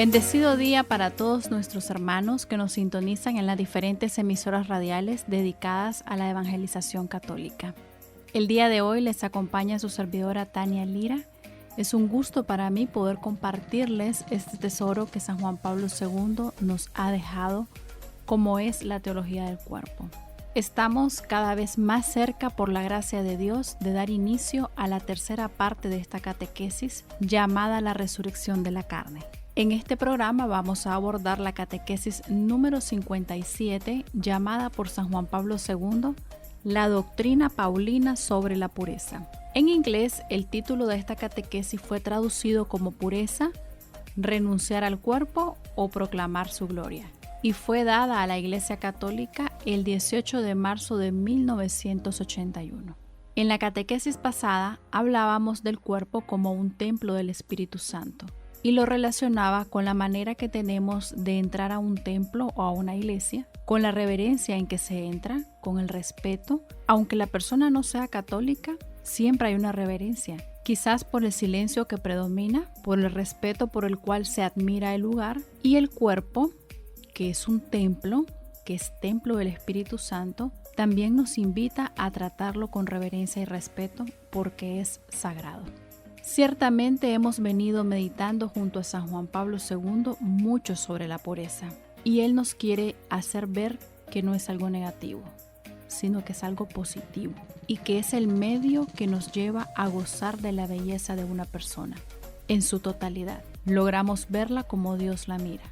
Bendecido día para todos nuestros hermanos que nos sintonizan en las diferentes emisoras radiales dedicadas a la evangelización católica. El día de hoy les acompaña su servidora Tania Lira. Es un gusto para mí poder compartirles este tesoro que San Juan Pablo II nos ha dejado, como es la teología del cuerpo. Estamos cada vez más cerca, por la gracia de Dios, de dar inicio a la tercera parte de esta catequesis llamada la resurrección de la carne. En este programa vamos a abordar la catequesis número 57, llamada por San Juan Pablo II, la doctrina paulina sobre la pureza. En inglés, el título de esta catequesis fue traducido como pureza, renunciar al cuerpo o proclamar su gloria, y fue dada a la Iglesia Católica el 18 de marzo de 1981. En la catequesis pasada hablábamos del cuerpo como un templo del Espíritu Santo, y lo relacionaba con la manera que tenemos de entrar a un templo o a una iglesia, con la reverencia en que se entra, con el respeto. Aunque la persona no sea católica, siempre hay una reverencia, quizás por el silencio que predomina, por el respeto por el cual se admira el lugar, y el cuerpo, que es un templo, que es templo del Espíritu Santo, también nos invita a tratarlo con reverencia y respeto porque es sagrado. Ciertamente hemos venido meditando junto a San Juan Pablo II mucho sobre la pureza, y él nos quiere hacer ver que no es algo negativo, sino que es algo positivo, y que es el medio que nos lleva a gozar de la belleza de una persona en su totalidad. Logramos verla como Dios la mira,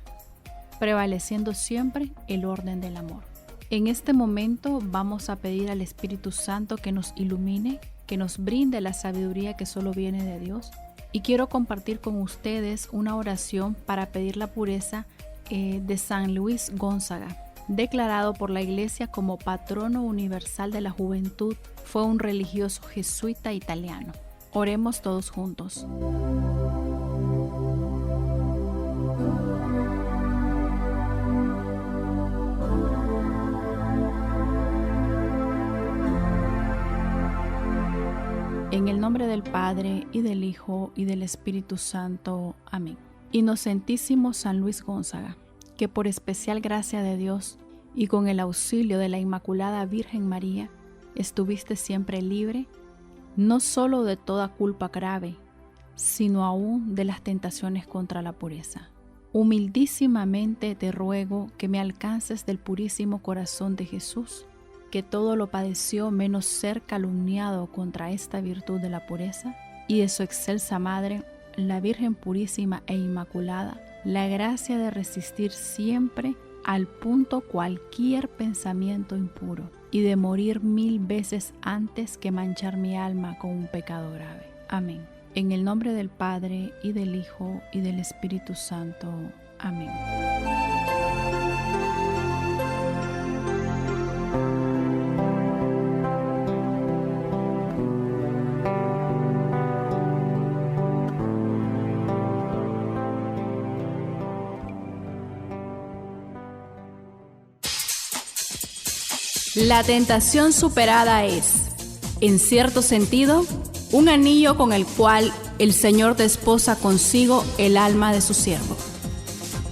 prevaleciendo siempre el orden del amor. En este momento vamos a pedir al Espíritu Santo que nos ilumine, que nos brinde la sabiduría que solo viene de Dios. Y quiero compartir con ustedes una oración para pedir la pureza de San Luis Gonzaga, declarado por la Iglesia como patrono universal de la juventud. Fue un religioso jesuita italiano. Oremos todos juntos. En el nombre del Padre, y del Hijo, y del Espíritu Santo. Amén. Inocentísimo San Luis Gonzaga, que por especial gracia de Dios y con el auxilio de la Inmaculada Virgen María, estuviste siempre libre, no solo de toda culpa grave, sino aún de las tentaciones contra la pureza. Humildísimamente te ruego que me alcances del purísimo corazón de Jesús, que todo lo padeció menos ser calumniado contra esta virtud de la pureza, y de su excelsa Madre, la Virgen Purísima e Inmaculada, la gracia de resistir siempre al punto cualquier pensamiento impuro, y de morir 1000 veces antes que manchar mi alma con un pecado grave. Amén. En el nombre del Padre, y del Hijo, y del Espíritu Santo. Amén. La tentación superada es, en cierto sentido, un anillo con el cual el Señor desposa consigo el alma de su siervo.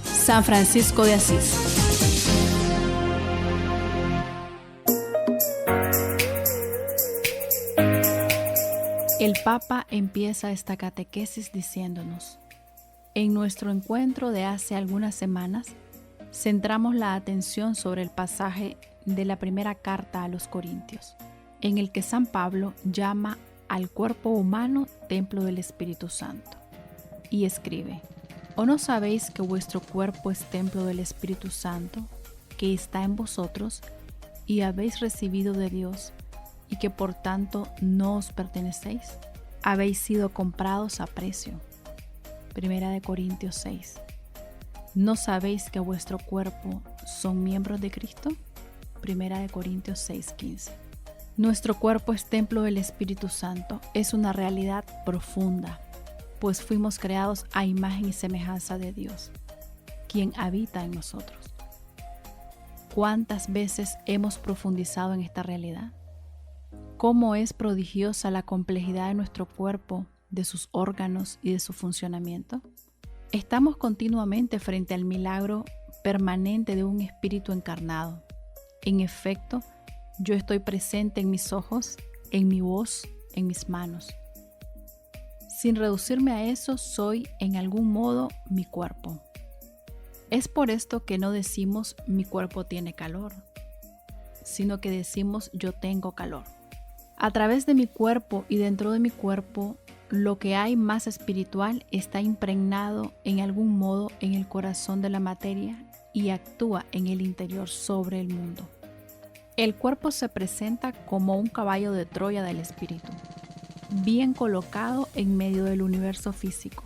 San Francisco de Asís. El Papa empieza esta catequesis diciéndonos: en nuestro encuentro de hace algunas semanas, centramos la atención sobre el pasaje de la primera carta a los Corintios, en el que San Pablo llama al cuerpo humano templo del Espíritu Santo, y escribe: ¿O no sabéis que vuestro cuerpo es templo del Espíritu Santo, que está en vosotros, y habéis recibido de Dios, y que por tanto no os pertenecéis? Habéis sido comprados a precio. Primera de Corintios 6. ¿No sabéis que vuestro cuerpo son miembros de Cristo? Primera de Corintios 6:15. Nuestro cuerpo es templo del Espíritu Santo. Es una realidad profunda, pues fuimos creados a imagen y semejanza de Dios, quien habita en nosotros. ¿Cuántas veces hemos profundizado en esta realidad? ¿Cómo es prodigiosa la complejidad de nuestro cuerpo, de sus órganos y de su funcionamiento? Estamos continuamente frente al milagro permanente de un espíritu encarnado. En efecto, yo estoy presente en mis ojos, en mi voz, en mis manos. Sin reducirme a eso, soy en algún modo mi cuerpo. Es por esto que no decimos mi cuerpo tiene calor, sino que decimos yo tengo calor. A través de mi cuerpo y dentro de mi cuerpo, lo que hay más espiritual está impregnado en algún modo en el corazón de la materia y actúa en el interior sobre el mundo. El cuerpo se presenta como un caballo de Troya del espíritu, bien colocado en medio del universo físico.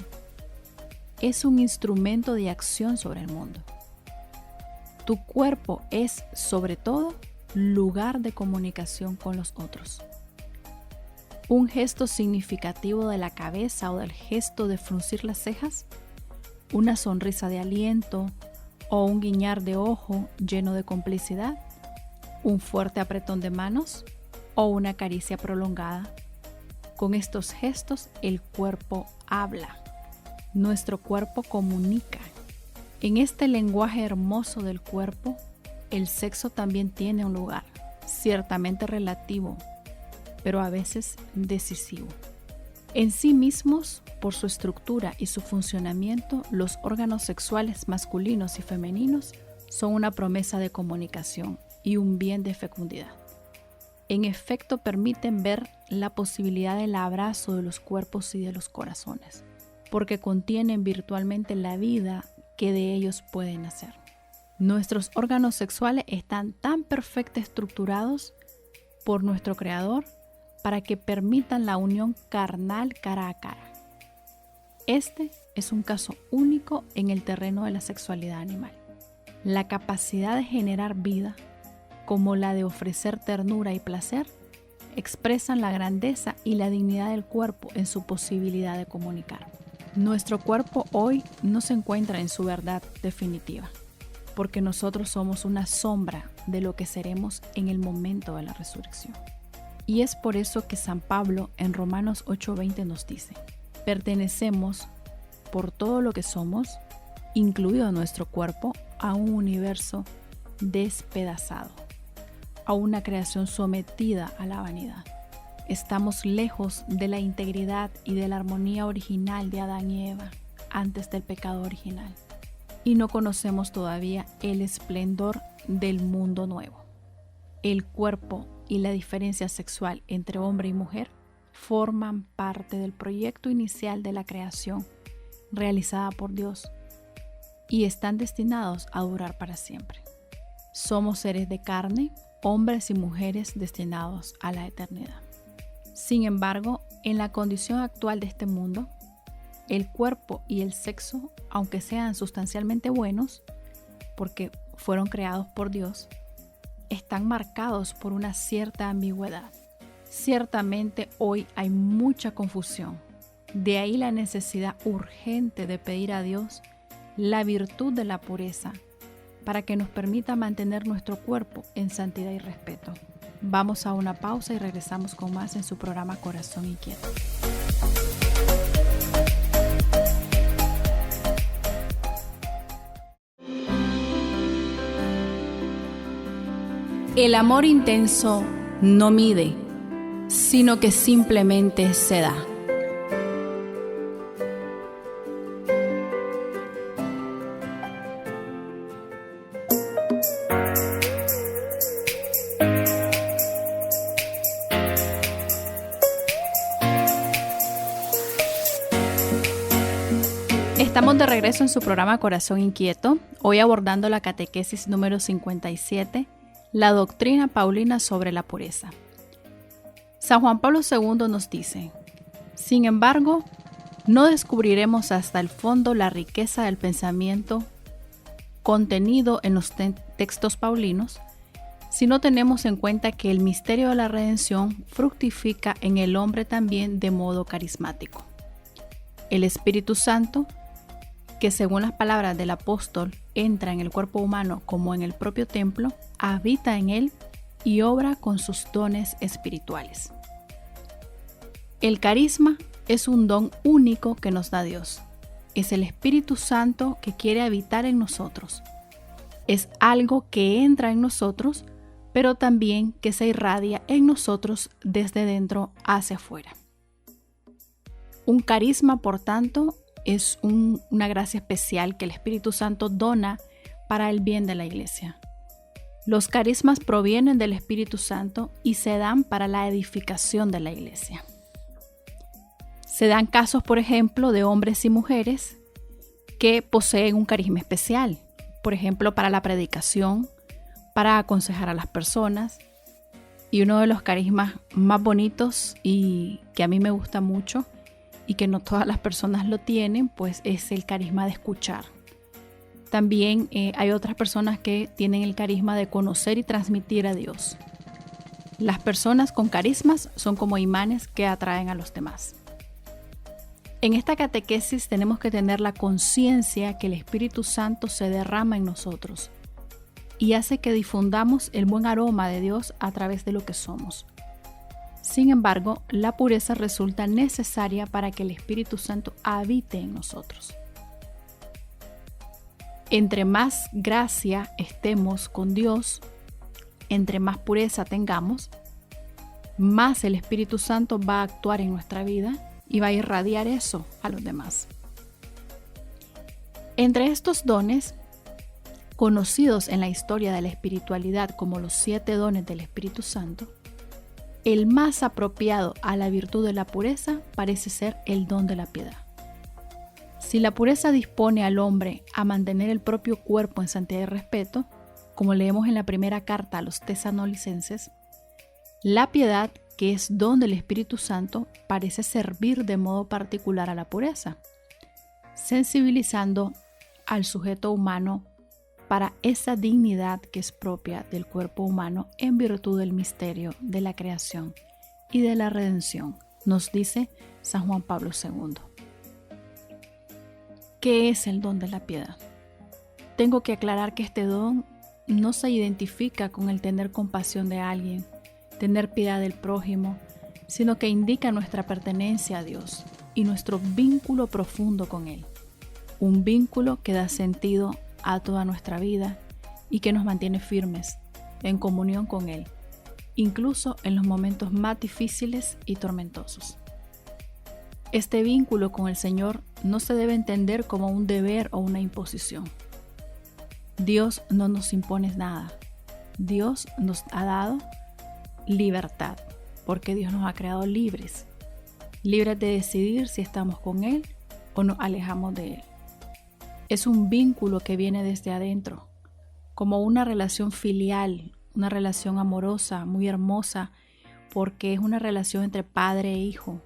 Es un instrumento de acción sobre el mundo. Tu cuerpo es, sobre todo, lugar de comunicación con los otros. Un gesto significativo de la cabeza o del gesto de fruncir las cejas, una sonrisa de aliento o un guiñar de ojo lleno de complicidad, un fuerte apretón de manos o una caricia prolongada. Con estos gestos el cuerpo habla. Nuestro cuerpo comunica. En este lenguaje hermoso del cuerpo, el sexo también tiene un lugar, ciertamente relativo, pero a veces decisivo. En sí mismos, por su estructura y su funcionamiento, los órganos sexuales masculinos y femeninos son una promesa de comunicación y un bien de fecundidad. En efecto, permiten ver la posibilidad del abrazo de los cuerpos y de los corazones, porque contienen virtualmente la vida que de ellos pueden nacer. Nuestros órganos sexuales están tan perfectamente estructurados por nuestro Creador para que permitan la unión carnal cara a cara. Este es un caso único en el terreno de la sexualidad animal. La capacidad de generar vida, como la de ofrecer ternura y placer, expresan la grandeza y la dignidad del cuerpo en su posibilidad de comunicar. Nuestro cuerpo hoy no se encuentra en su verdad definitiva, porque nosotros somos una sombra de lo que seremos en el momento de la resurrección. Y es por eso que San Pablo en Romanos 8:20 nos dice: pertenecemos por todo lo que somos, incluido nuestro cuerpo, a un universo despedazado, a una creación sometida a la vanidad. Estamos lejos de la integridad y de la armonía original de Adán y Eva antes del pecado original, y no conocemos todavía el esplendor del mundo nuevo. El cuerpo y la diferencia sexual entre hombre y mujer forman parte del proyecto inicial de la creación realizada por Dios y están destinados a durar para siempre. Somos seres de carne, hombres y mujeres destinados a la eternidad. Sin embargo, en la condición actual de este mundo, el cuerpo y el sexo, aunque sean sustancialmente buenos, porque fueron creados por Dios, están marcados por una cierta ambigüedad. Ciertamente hoy hay mucha confusión. De ahí la necesidad urgente de pedir a Dios la virtud de la pureza para que nos permita mantener nuestro cuerpo en santidad y respeto. Vamos a una pausa y regresamos con más en su programa Corazón Inquieto. El amor intenso no mide, sino que simplemente se da. Estamos de regreso en su programa Corazón Inquieto, hoy abordando la catequesis número 57, la doctrina paulina sobre la pureza. San Juan Pablo II nos dice: sin embargo, no descubriremos hasta el fondo la riqueza del pensamiento contenido en los textos paulinos si no tenemos en cuenta que el misterio de la redención fructifica en el hombre también de modo carismático. El Espíritu Santo, que según las palabras del apóstol entra en el cuerpo humano como en el propio templo, habita en él y obra con sus dones espirituales. El carisma es un don único que nos da Dios. es el Espíritu Santo que quiere habitar en nosotros. Es algo que entra en nosotros, pero también que se irradia en nosotros desde dentro hacia afuera. Un carisma, por tanto, es una gracia especial que el Espíritu Santo dona para el bien de la iglesia. Los carismas provienen del Espíritu Santo y se dan para la edificación de la iglesia. Se dan casos, por ejemplo, de hombres y mujeres que poseen un carisma especial, por ejemplo, para la predicación, para aconsejar a las personas. Y uno de los carismas más bonitos y que a mí me gusta mucho y que no todas las personas lo tienen, pues es el carisma de escuchar. También hay otras personas que tienen el carisma de conocer y transmitir a Dios. Las personas con carismas son como imanes que atraen a los demás. En esta catequesis tenemos que tener la conciencia que el Espíritu Santo se derrama en nosotros y hace que difundamos el buen aroma de Dios a través de lo que somos. Sin embargo, la pureza resulta necesaria para que el Espíritu Santo habite en nosotros. Entre más gracia estemos con Dios, entre más pureza tengamos, más el Espíritu Santo va a actuar en nuestra vida y va a irradiar eso a los demás. Entre estos dones, conocidos en la historia de la espiritualidad como los 7 dones del Espíritu Santo, el más apropiado a la virtud de la pureza parece ser el don de la piedad. Si la pureza dispone al hombre a mantener el propio cuerpo en santidad y respeto, como leemos en la primera carta a los tesalonicenses, la piedad, que es don del Espíritu Santo, parece servir de modo particular a la pureza, sensibilizando al sujeto humano para esa dignidad que es propia del cuerpo humano en virtud del misterio de la creación y de la redención, nos dice San Juan Pablo II. ¿Qué es el don de la piedad? Tengo que aclarar que este don no se identifica con el tener compasión de alguien, tener piedad del prójimo, sino que indica nuestra pertenencia a Dios y nuestro vínculo profundo con Él. Un vínculo que da sentido a toda nuestra vida y que nos mantiene firmes en comunión con Él, incluso en los momentos más difíciles y tormentosos. Este vínculo con el Señor no se debe entender como un deber o una imposición. Dios no nos impone nada. Dios nos ha dado libertad, porque Dios nos ha creado libres de decidir si estamos con Él o nos alejamos de Él. Es un vínculo que viene desde adentro, como una relación filial, una relación amorosa, muy hermosa, porque es una relación entre padre e hijo.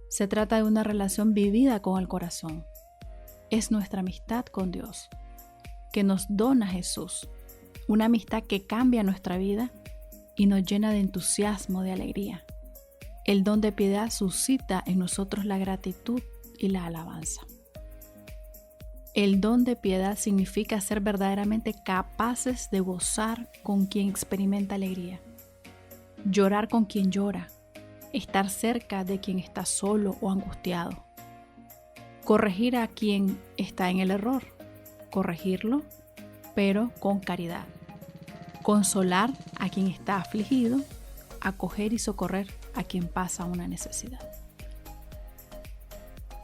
Se trata de una relación vivida con el corazón. Es nuestra amistad con Dios, que nos dona Jesús, una amistad que cambia nuestra vida y nos llena de entusiasmo, de alegría. El don de piedad suscita en nosotros la gratitud y la alabanza. El don de piedad significa ser verdaderamente capaces de gozar con quien experimenta alegría, llorar con quien llora, estar cerca de quien está solo o angustiado, corregir a quien está en el error, corregirlo, pero con caridad, consolar a quien está afligido, acoger y socorrer a quien pasa una necesidad.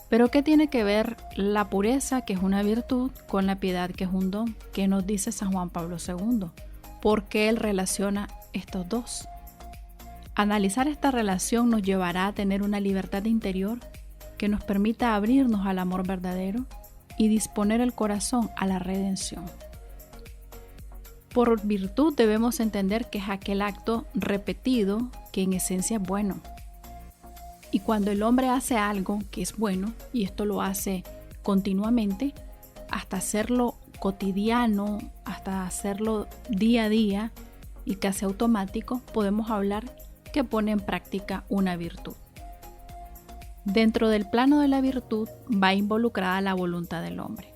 Pero ¿qué tiene que ver la pureza, que es una virtud, con la piedad, que es un don? ¿Qué nos dice San Juan Pablo II? ¿Por qué él relaciona estos dos? Analizar esta relación nos llevará a tener una libertad interior que nos permita abrirnos al amor verdadero y disponer el corazón a la redención. Por virtud debemos entender que es aquel acto repetido que en esencia es bueno. Y cuando el hombre hace algo que es bueno, y esto lo hace continuamente, hasta hacerlo cotidiano, hasta hacerlo día a día y casi automático, podemos hablar que pone en práctica una virtud. Dentro del plano de la virtud va involucrada la voluntad del hombre.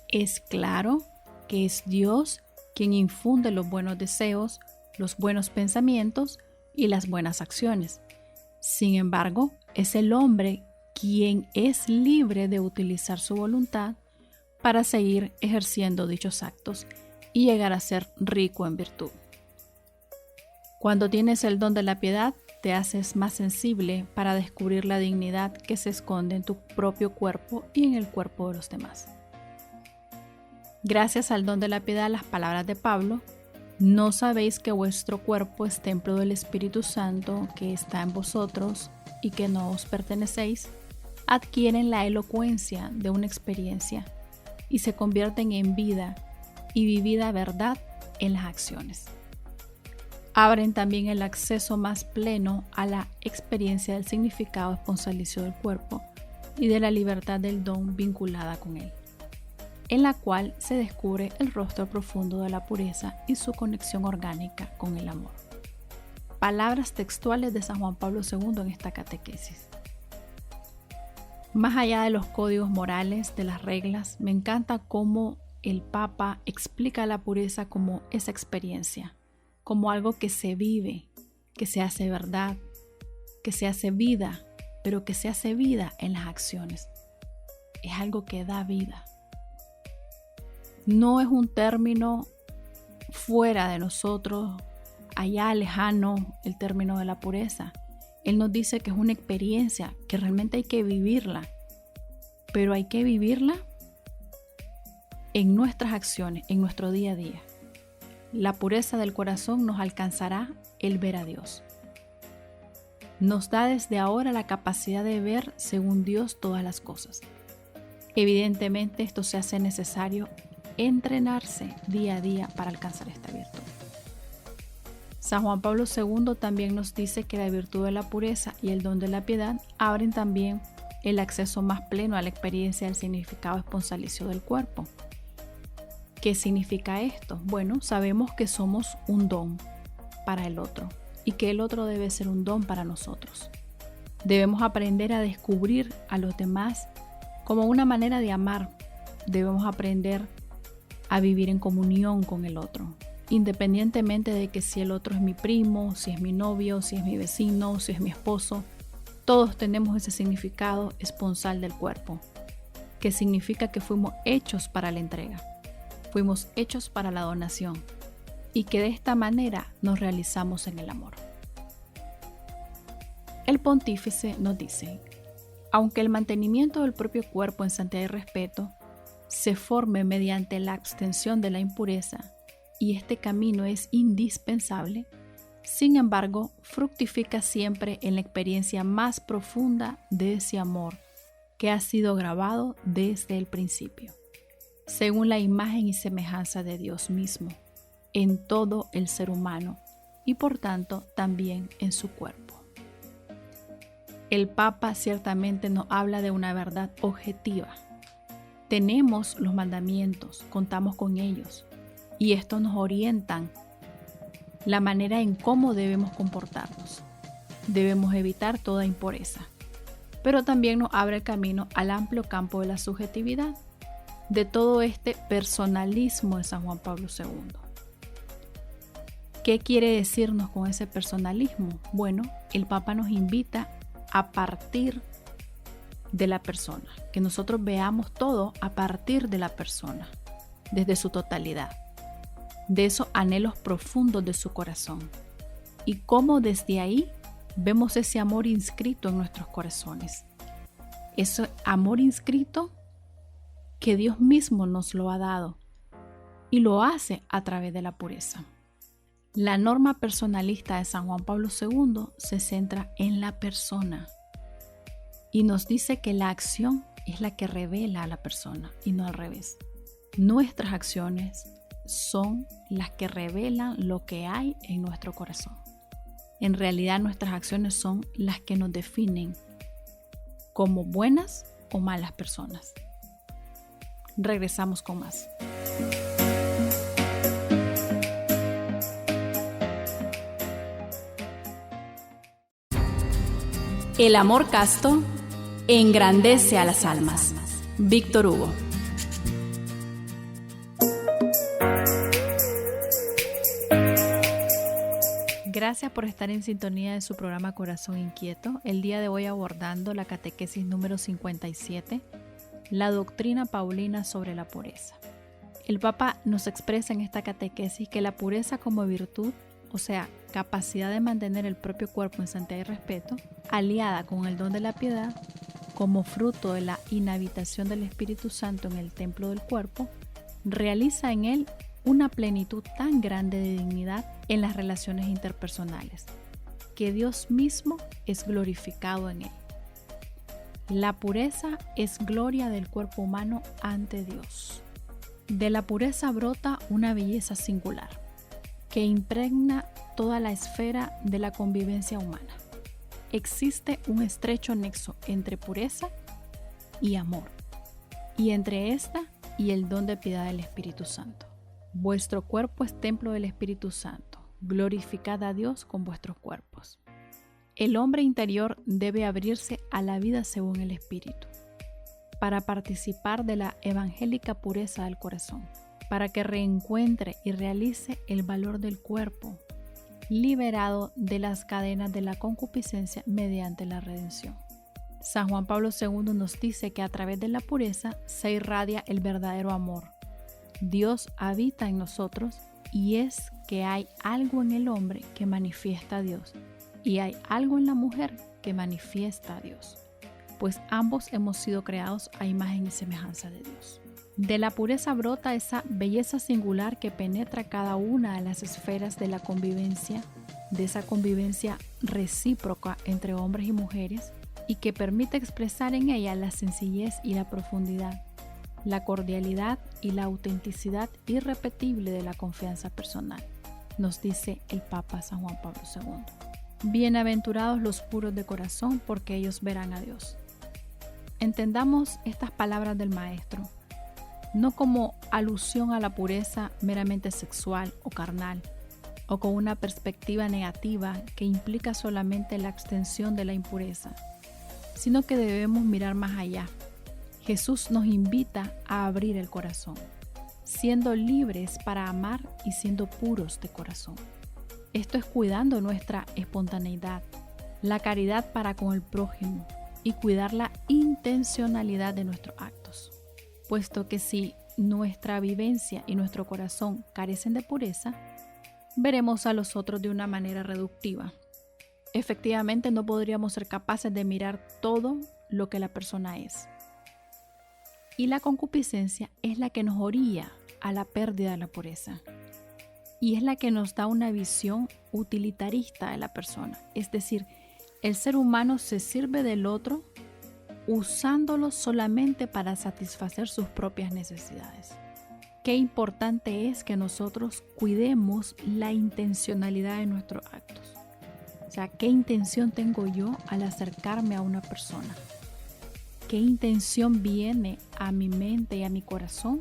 Es claro que es Dios quien infunde los buenos deseos, los buenos pensamientos y las buenas acciones. Sin embargo, es el hombre quien es libre de utilizar su voluntad para seguir ejerciendo dichos actos y llegar a ser rico en virtud. Cuando tienes el don de la piedad, te haces más sensible para descubrir la dignidad que se esconde en tu propio cuerpo y en el cuerpo de los demás. Gracias al don de la piedad, las palabras de Pablo, ¿no sabéis que vuestro cuerpo es templo del Espíritu Santo que está en vosotros y que no os pertenecéis? Adquieren la elocuencia de una experiencia y se convierten en vida y vivida verdad en las acciones. Abren también el acceso más pleno a la experiencia del significado esponsalicio del cuerpo y de la libertad del don vinculada con él, en la cual se descubre el rostro profundo de la pureza y su conexión orgánica con el amor. Palabras textuales de San Juan Pablo II en esta catequesis. Más allá de los códigos morales, de las reglas, me encanta cómo el Papa explica la pureza como esa experiencia, como algo que se vive, que se hace verdad, que se hace vida, pero que se hace vida en las acciones. Es algo que da vida. No es un término fuera de nosotros, allá lejano, el término de la pureza. Él nos dice que es una experiencia, que realmente hay que vivirla, pero hay que vivirla en nuestras acciones, en nuestro día a día. La pureza del corazón nos alcanzará el ver a Dios. Nos da desde ahora la capacidad de ver según Dios todas las cosas. Evidentemente esto se hace necesario entrenarse día a día para alcanzar esta virtud. San Juan Pablo II también nos dice que la virtud de la pureza y el don de la piedad abren también el acceso más pleno a la experiencia del significado esponsalicio del cuerpo. ¿Qué significa esto? Bueno, sabemos que somos un don para el otro y que el otro debe ser un don para nosotros. Debemos aprender a descubrir a los demás como una manera de amar. Debemos aprender a vivir en comunión con el otro, independientemente de que si el otro es mi primo, si es mi novio, si es mi vecino, si es mi esposo. Todos tenemos ese significado esponsal del cuerpo, que significa que fuimos hechos para la entrega. Fuimos hechos para la donación y que de esta manera nos realizamos en el amor. El pontífice nos dice, aunque el mantenimiento del propio cuerpo en santidad y respeto se forme mediante la abstención de la impureza y este camino es indispensable, sin embargo, fructifica siempre en la experiencia más profunda de ese amor que ha sido grabado desde el principio, según la imagen y semejanza de Dios mismo, en todo el ser humano y por tanto también en su cuerpo. El Papa ciertamente nos habla de una verdad objetiva. Tenemos los mandamientos, contamos con ellos y estos nos orientan la manera en cómo debemos comportarnos. Debemos evitar toda impureza, pero también nos abre el camino al amplio campo de la subjetividad, de todo este personalismo de San Juan Pablo II. ¿Qué quiere decirnos con ese personalismo? Bueno, el Papa nos invita a partir de la persona, que nosotros veamos todo a partir de la persona, desde su totalidad, de esos anhelos profundos de su corazón, y cómo desde ahí vemos ese amor inscrito en nuestros corazones, ese amor inscrito que Dios mismo nos lo ha dado y lo hace a través de la pureza. La norma personalista de San Juan Pablo II se centra en la persona y nos dice que la acción es la que revela a la persona y no al revés. Nuestras acciones son las que revelan lo que hay en nuestro corazón. En realidad nuestras acciones son las que nos definen como buenas o malas personas. Regresamos con más. El amor casto engrandece a las almas. Víctor Hugo. Gracias por estar en sintonía de su programa Corazón Inquieto. El día de hoy abordando la catequesis número 57, la doctrina paulina sobre la pureza. El Papa nos expresa en esta catequesis que la pureza como virtud, o sea, capacidad de mantener el propio cuerpo en santidad y respeto, aliada con el don de la piedad, como fruto de la inhabitación del Espíritu Santo en el templo del cuerpo, realiza en él una plenitud tan grande de dignidad en las relaciones interpersonales, que Dios mismo es glorificado en él. La pureza es gloria del cuerpo humano ante Dios. De la pureza brota una belleza singular, que impregna toda la esfera de la convivencia humana. Existe un estrecho nexo entre pureza y amor, y entre esta y el don de piedad del Espíritu Santo. Vuestro cuerpo es templo del Espíritu Santo. Glorificad a Dios con vuestros cuerpos. El hombre interior debe abrirse a la vida según el Espíritu, para participar de la evangélica pureza del corazón, para que reencuentre y realice el valor del cuerpo, liberado de las cadenas de la concupiscencia mediante la redención. San Juan Pablo II nos dice que a través de la pureza se irradia el verdadero amor. Dios habita en nosotros y es que hay algo en el hombre que manifiesta a Dios y hay algo en la mujer que manifiesta a Dios, pues ambos hemos sido creados a imagen y semejanza de Dios. De la pureza brota esa belleza singular que penetra cada una de las esferas de la convivencia, de esa convivencia recíproca entre hombres y mujeres, y que permite expresar en ella la sencillez y la profundidad, la cordialidad y la autenticidad irrepetible de la confianza personal, nos dice el Papa San Juan Pablo II. Bienaventurados los puros de corazón, porque ellos verán a Dios. Entendamos estas palabras del Maestro, no como alusión a la pureza meramente sexual o carnal, o con una perspectiva negativa que implica solamente la extensión de la impureza, sino que debemos mirar más allá. Jesús nos invita a abrir el corazón, siendo libres para amar y siendo puros de corazón. Esto es cuidando nuestra espontaneidad, la caridad para con el prójimo y cuidar la intencionalidad de nuestros actos. Puesto que si nuestra vivencia y nuestro corazón carecen de pureza, veremos a los otros de una manera reductiva. Efectivamente, no podríamos ser capaces de mirar todo lo que la persona es. Y la concupiscencia es la que nos orilla a la pérdida de la pureza. Y es la que nos da una visión utilitarista de la persona. Es decir, el ser humano se sirve del otro usándolo solamente para satisfacer sus propias necesidades. Qué importante es que nosotros cuidemos la intencionalidad de nuestros actos. O sea, ¿qué intención tengo yo al acercarme a una persona? ¿Qué intención viene a mi mente y a mi corazón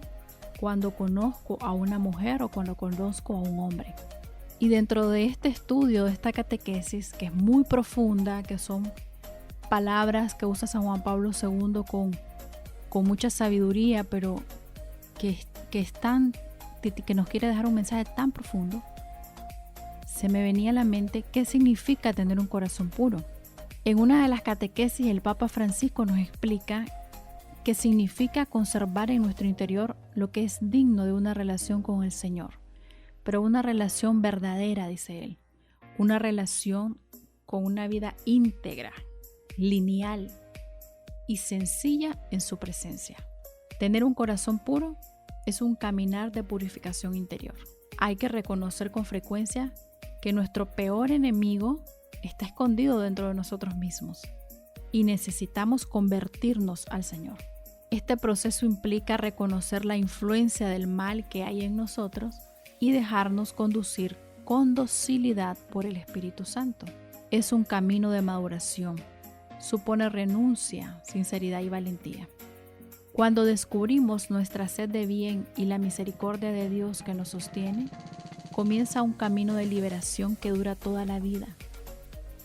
cuando conozco a una mujer o cuando conozco a un hombre? Y dentro de este estudio, de esta catequesis, que es muy profunda, que son palabras que usa San Juan Pablo II con mucha sabiduría, pero que nos quiere dejar un mensaje tan profundo, se me venía a la mente qué significa tener un corazón puro. En una de las catequesis, el Papa Francisco nos explica que significa conservar en nuestro interior lo que es digno de una relación con el Señor, pero una relación verdadera, dice él, una relación con una vida íntegra, lineal y sencilla en su presencia. Tener un corazón puro es un caminar de purificación interior. Hay que reconocer con frecuencia que nuestro peor enemigo está escondido dentro de nosotros mismos y necesitamos convertirnos al Señor. Este proceso implica reconocer la influencia del mal que hay en nosotros y dejarnos conducir con docilidad por el Espíritu Santo. Es un camino de maduración. Supone renuncia, sinceridad y valentía. Cuando descubrimos nuestra sed de bien y la misericordia de Dios que nos sostiene, comienza un camino de liberación que dura toda la vida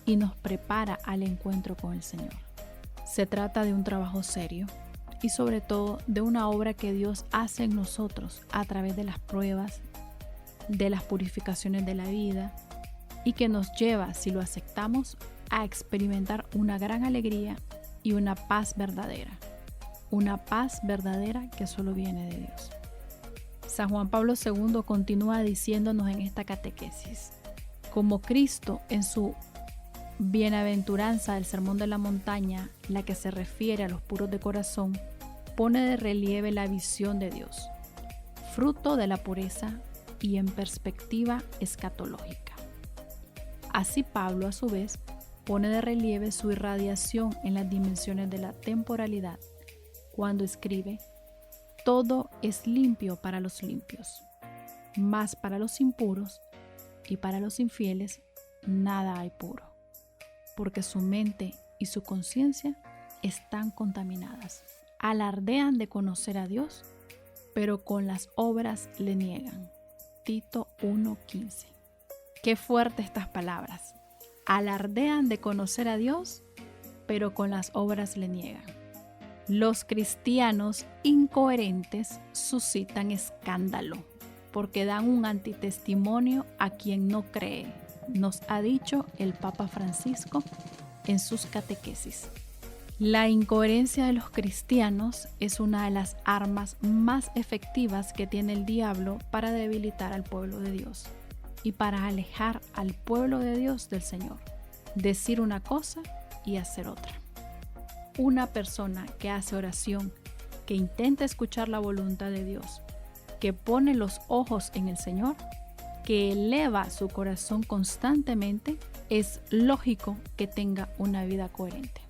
y nos prepara al encuentro con el Señor. Se trata de un trabajo serio y sobre todo de una obra que Dios hace en nosotros a través de las pruebas, de las purificaciones de la vida y que nos lleva, si lo aceptamos, a experimentar una gran alegría y una paz verdadera que solo viene de Dios. San Juan Pablo II continúa diciéndonos en esta catequesis: como Cristo en su bienaventuranza del Sermón de la Montaña, la que se refiere a los puros de corazón, pone de relieve la visión de Dios, fruto de la pureza y en perspectiva escatológica. Así Pablo, a su vez, pone de relieve su irradiación en las dimensiones de la temporalidad, cuando escribe: todo es limpio para los limpios, mas para los impuros y para los infieles nada hay puro, porque su mente y su conciencia están contaminadas. Alardean de conocer a Dios, pero con las obras le niegan. Tito 1:15. Qué fuertes estas palabras. Alardean de conocer a Dios, pero con las obras le niegan. Los cristianos incoherentes suscitan escándalo porque dan un antitestimonio a quien no cree, nos ha dicho el Papa Francisco en sus catequesis. La incoherencia de los cristianos es una de las armas más efectivas que tiene el diablo para debilitar al pueblo de Dios y para alejar al pueblo de Dios del Señor, decir una cosa y hacer otra. Una persona que hace oración, que intenta escuchar la voluntad de Dios, que pone los ojos en el Señor, que eleva su corazón constantemente, es lógico que tenga una vida coherente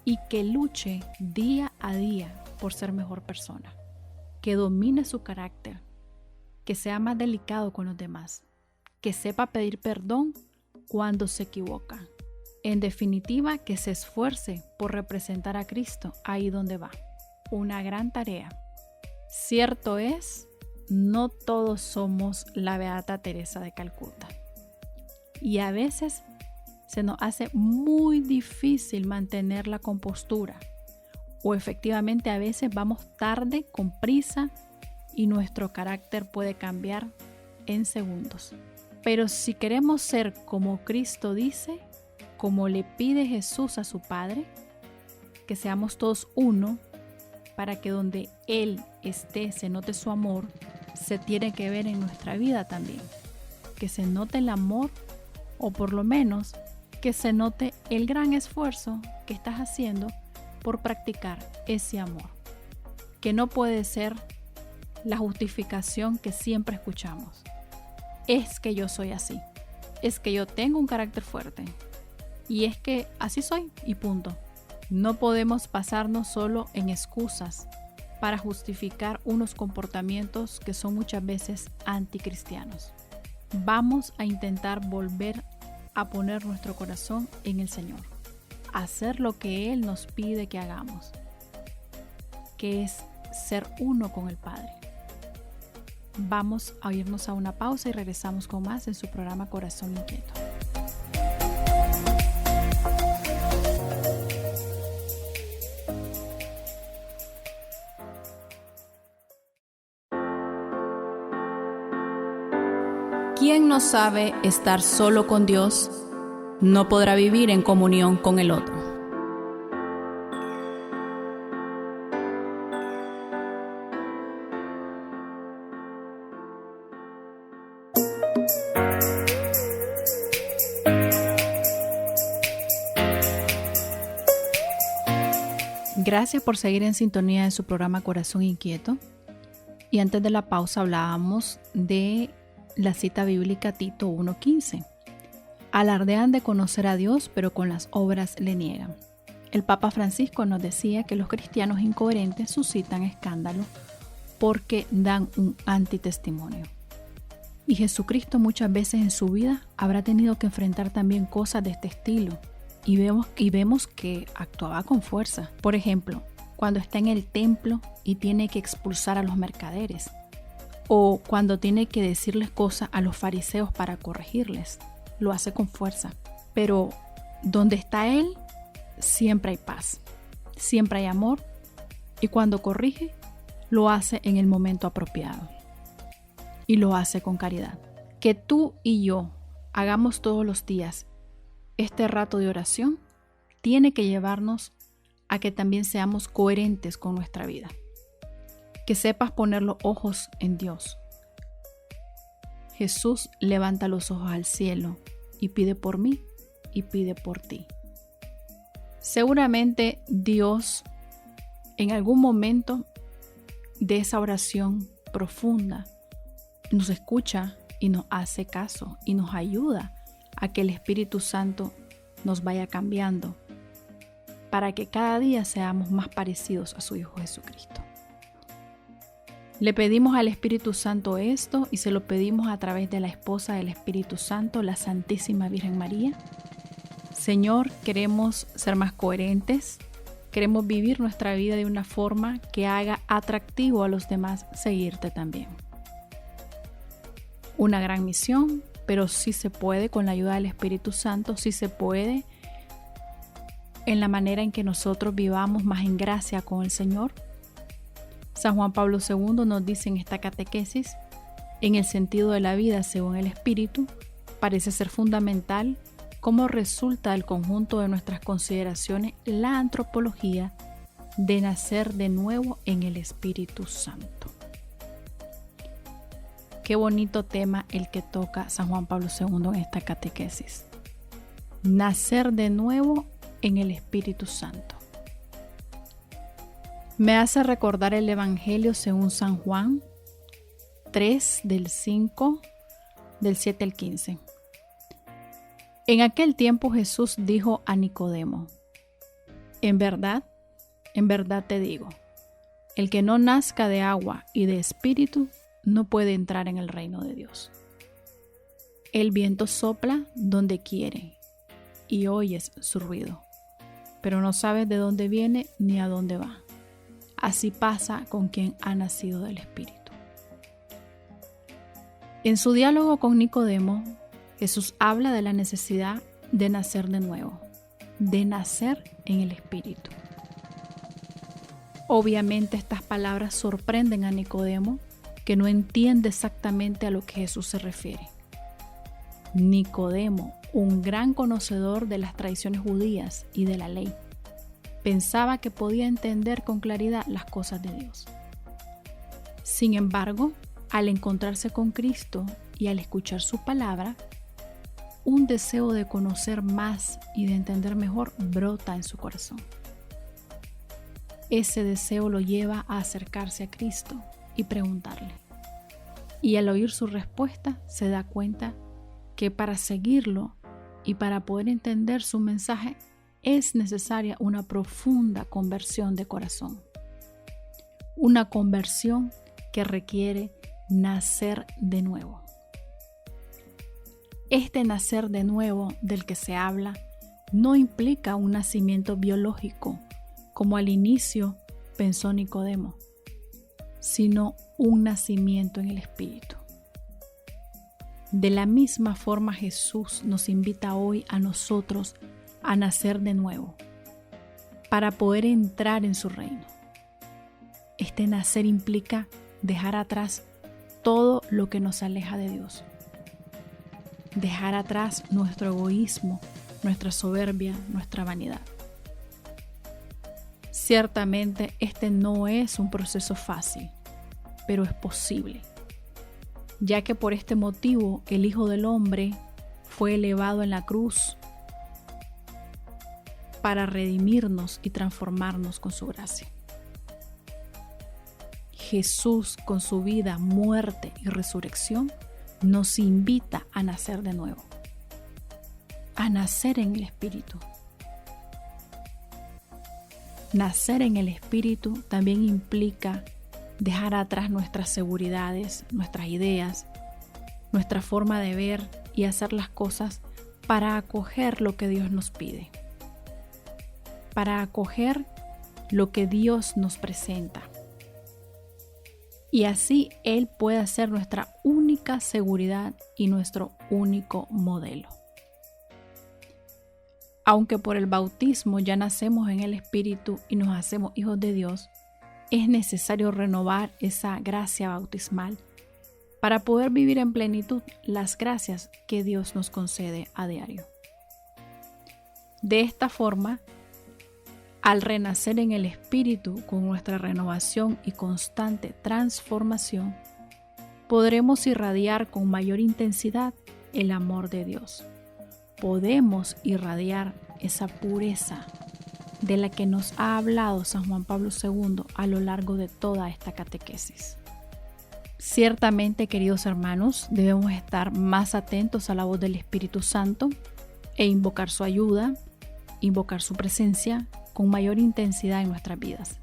y que luche día a día por ser mejor persona, que domine su carácter, que sea más delicado con los demás, que sepa pedir perdón cuando se equivoca. En definitiva, que se esfuerce por representar a Cristo ahí donde va. Una gran tarea. Cierto es, no todos somos la Beata Teresa de Calcuta. Y a veces se nos hace muy difícil mantener la compostura. O efectivamente a veces vamos tarde, con prisa, y nuestro carácter puede cambiar en segundos. Pero si queremos ser como Cristo dice, como le pide Jesús a su Padre, que seamos todos uno, para que donde Él esté se note su amor, se tiene que ver en nuestra vida también. Que se note el amor, o por lo menos que se note el gran esfuerzo que estás haciendo por practicar ese amor. Que no puede ser la justificación que siempre escuchamos. Es que yo soy así, es que yo tengo un carácter fuerte, y es que así soy y punto. No podemos pasarnos solo en excusas para justificar unos comportamientos que son muchas veces anticristianos. Vamos a intentar volver a poner nuestro corazón en el Señor, hacer lo que Él nos pide que hagamos, que es ser uno con el Padre. Vamos a irnos a una pausa y regresamos con más en su programa Corazón Inquieto. Quien no sabe estar solo con Dios, no podrá vivir en comunión con el otro. Gracias por seguir en sintonía de su programa Corazón Inquieto. Y antes de la pausa hablábamos de la cita bíblica Tito 1:15. Alardean de conocer a Dios, pero con las obras le niegan. El Papa Francisco nos decía que los cristianos incoherentes suscitan escándalo porque dan un antitestimonio. Y Jesucristo muchas veces en su vida habrá tenido que enfrentar también cosas de este estilo. Y vemos que actuaba con fuerza. Por ejemplo, cuando está en el templo y tiene que expulsar a los mercaderes. O cuando tiene que decirles cosas a los fariseos para corregirles. Lo hace con fuerza. Pero donde está Él, siempre hay paz. Siempre hay amor. Y cuando corrige, lo hace en el momento apropiado. Y lo hace con caridad. Que tú y yo hagamos todos los días este rato de oración, tiene que llevarnos a que también seamos coherentes con nuestra vida. Que sepas poner los ojos en Dios. Jesús levanta los ojos al cielo y pide por mí y pide por ti. Seguramente Dios en algún momento de esa oración profunda nos escucha y nos hace caso y nos ayuda a que el Espíritu Santo nos vaya cambiando para que cada día seamos más parecidos a su Hijo Jesucristo. Le pedimos al Espíritu Santo esto y se lo pedimos a través de la esposa del Espíritu Santo, la Santísima Virgen María. Señor, queremos ser más coherentes, queremos vivir nuestra vida de una forma que haga atractivo a los demás seguirte también. Una gran misión, pero sí se puede con la ayuda del Espíritu Santo, sí se puede en la manera en que nosotros vivamos más en gracia con el Señor. San Juan Pablo II nos dice en esta catequesis, en el sentido de la vida según el Espíritu, parece ser fundamental cómo resulta del conjunto de nuestras consideraciones la antropología de nacer de nuevo en el Espíritu Santo. Qué bonito tema el que toca San Juan Pablo II en esta catequesis. Nacer de nuevo en el Espíritu Santo. Me hace recordar el Evangelio según San Juan 3, del 5, del 7 al 15. En aquel tiempo Jesús dijo a Nicodemo: en verdad te digo, el que no nazca de agua y de espíritu no puede entrar en el reino de Dios. El viento sopla donde quiere y oyes su ruido, pero no sabes de dónde viene ni a dónde va. Así pasa con quien ha nacido del Espíritu. En su diálogo con Nicodemo, Jesús habla de la necesidad de nacer de nuevo, de nacer en el Espíritu. Obviamente estas palabras sorprenden a Nicodemo, que no entiende exactamente a lo que Jesús se refiere. Nicodemo, un gran conocedor de las tradiciones judías y de la ley, pensaba que podía entender con claridad las cosas de Dios. Sin embargo, al encontrarse con Cristo y al escuchar su palabra, un deseo de conocer más y de entender mejor brota en su corazón. Ese deseo lo lleva a acercarse a Cristo y preguntarle. Y al oír su respuesta se da cuenta que para seguirlo y para poder entender su mensaje es necesaria una profunda conversión de corazón. Una conversión que requiere nacer de nuevo. Este nacer de nuevo del que se habla no implica un nacimiento biológico, como al inicio pensó Nicodemo, sino un nacimiento en el Espíritu. De la misma forma Jesús nos invita hoy a nosotros a nacer de nuevo, para poder entrar en su reino. Este nacer implica dejar atrás todo lo que nos aleja de Dios. Dejar atrás nuestro egoísmo, nuestra soberbia, nuestra vanidad. Ciertamente este no es un proceso fácil, pero es posible, ya que por este motivo el Hijo del Hombre fue elevado en la cruz para redimirnos y transformarnos con su gracia. Jesús, con su vida, muerte y resurrección, nos invita a nacer de nuevo, a nacer en el Espíritu. Nacer en el Espíritu también implica dejar atrás nuestras seguridades, nuestras ideas, nuestra forma de ver y hacer las cosas para acoger lo que Dios nos pide, para acoger lo que Dios nos presenta. Y así Él puede ser nuestra única seguridad y nuestro único modelo. Aunque por el bautismo ya nacemos en el Espíritu y nos hacemos hijos de Dios, es necesario renovar esa gracia bautismal para poder vivir en plenitud las gracias que Dios nos concede a diario. De esta forma, al renacer en el Espíritu con nuestra renovación y constante transformación, podremos irradiar con mayor intensidad el amor de Dios. Podemos irradiar esa pureza de la que nos ha hablado San Juan Pablo II a lo largo de toda esta catequesis. Ciertamente, queridos hermanos, debemos estar más atentos a la voz del Espíritu Santo e invocar su ayuda, invocar su presencia con mayor intensidad en nuestras vidas,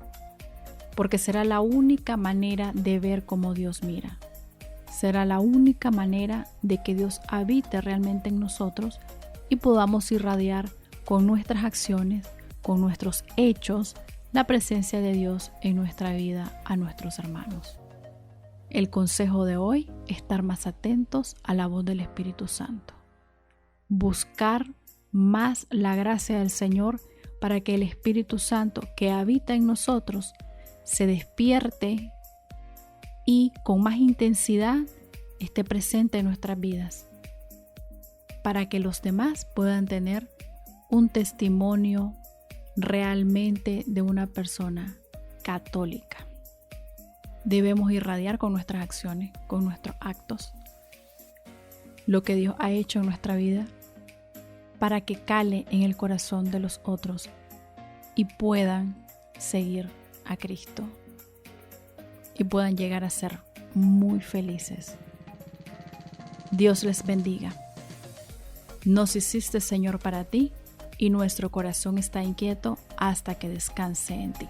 porque será la única manera de ver cómo Dios mira. Será la única manera de que Dios habite realmente en nosotros y podamos irradiar con nuestras acciones, con nuestros hechos, la presencia de Dios en nuestra vida a nuestros hermanos. El consejo de hoy: estar más atentos a la voz del Espíritu Santo. Buscar más la gracia del Señor para que el Espíritu Santo que habita en nosotros se despierte y con más intensidad esté presente en nuestras vidas, para que los demás puedan tener un testimonio realmente de una persona católica. Debemos irradiar con nuestras acciones, con nuestros actos, lo que Dios ha hecho en nuestra vida, para que cale en el corazón de los otros y puedan seguir a Cristo y puedan llegar a ser muy felices. Dios les bendiga. Nos hiciste, Señor, para ti, y nuestro corazón está inquieto hasta que descanse en ti.